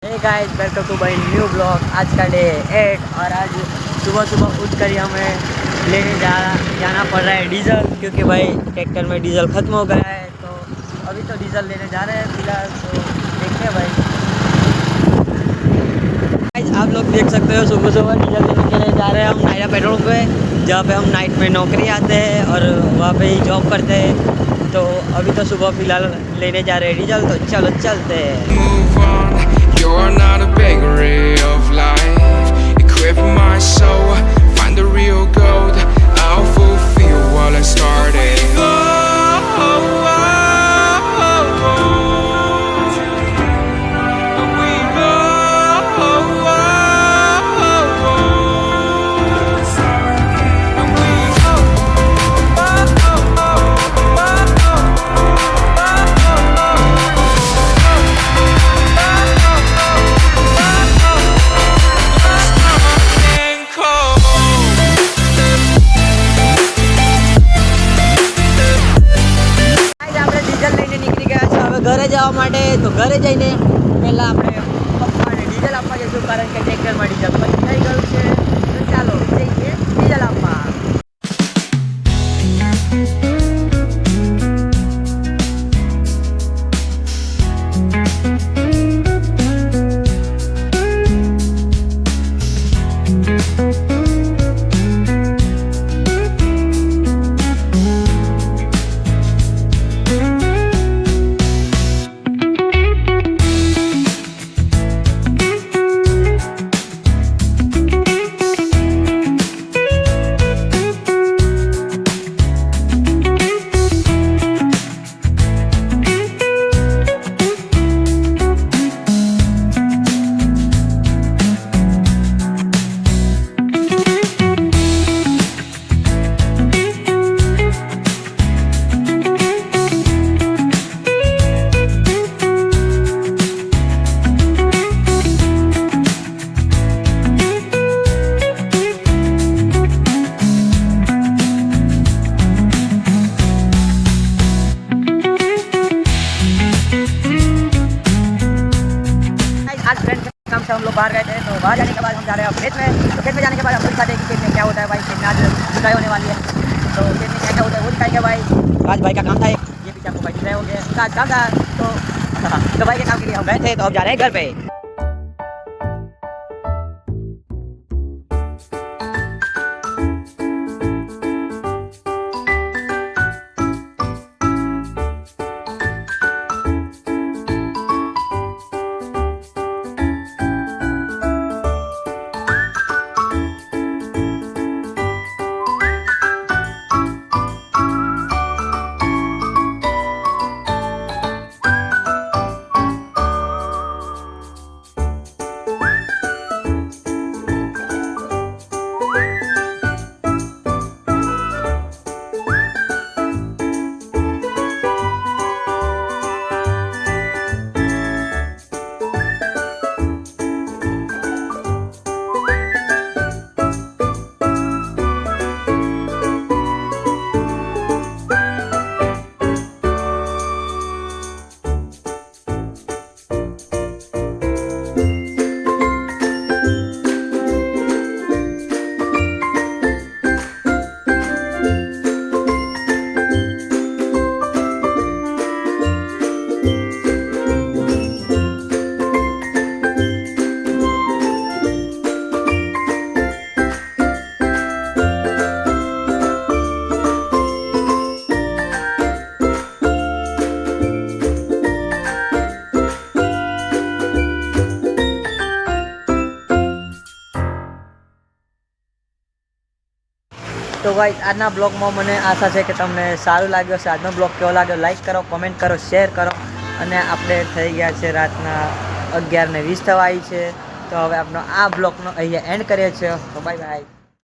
Hey guys, welcome to my new blog. आज का day 8 और आज सुबह सुबह उठ कर ही हमें जाना पड़ रहा है डीजल, क्योंकि भाई ट्रैक्टर में डीजल ख़त्म हो गया है। तो अभी तो डीजल लेने जा रहे हैं फिलहाल। तो देखते हैं भाई। आप लोग देख सकते हो सुबह सुबह डीजल लेने के लिए जा रहे हैं हम नायरा पेट्रोल पे, जहाँ पे हम नाइट में नौकरी आते हैं और वहाँ पे ही जॉब करते हैं। तो अभी तो सुबह फिलहाल लेने जा रहे हैं डीजल, तो चलो चलते हैं। You're not a bakery of life. Equip my soul, find the real gold. I'll fulfill what I started. ઘરે જવા માટે તો ઘરે જઈને પહેલાં આપણે પપ્પાને ડીઝલ આપવા જઈશું, કારણ કે ટ્રેક્ટરમાં ડીઝલ બંધ થઈ ગયું છે। તો ચાલો જઈએ ડીઝલ આપવા। आज फ्रेंड के काम से हम लोग बाहर गए थे, तो बाहर जाने के बाद हम जा रहे हैं खेत में। तो खेत में जाने के बाद हम लोग दिखाते हैं कि खेत में क्या होता है भाई। खेत में आज जुताई होने वाली है, तो खेत में क्या क्या होता है वो दिखाएंगे भाई। आज भाई का काम था, ये पीछे आपको भाई दिख रहे होंगे, उसका आज काम था। तो भाई के काम के लिए हम गए थे, तो अब जा रहे हैं घर पे। તો ભાઈ આજના બ્લોગમાં મને આશા છે કે તમને સારું લાગ્યું હશે। આજનો બ્લોગ કેવો લાગ્યો લાઈક કરો, કોમેન્ટ કરો, શેર કરો। અને આપણે થઈ ગયા છે રાતના 11:20 થવા આવી છે। તો હવે આપણો આ બ્લોગનો અહીંયા એન્ડ કરીએ છીએ। તો બાય બાય।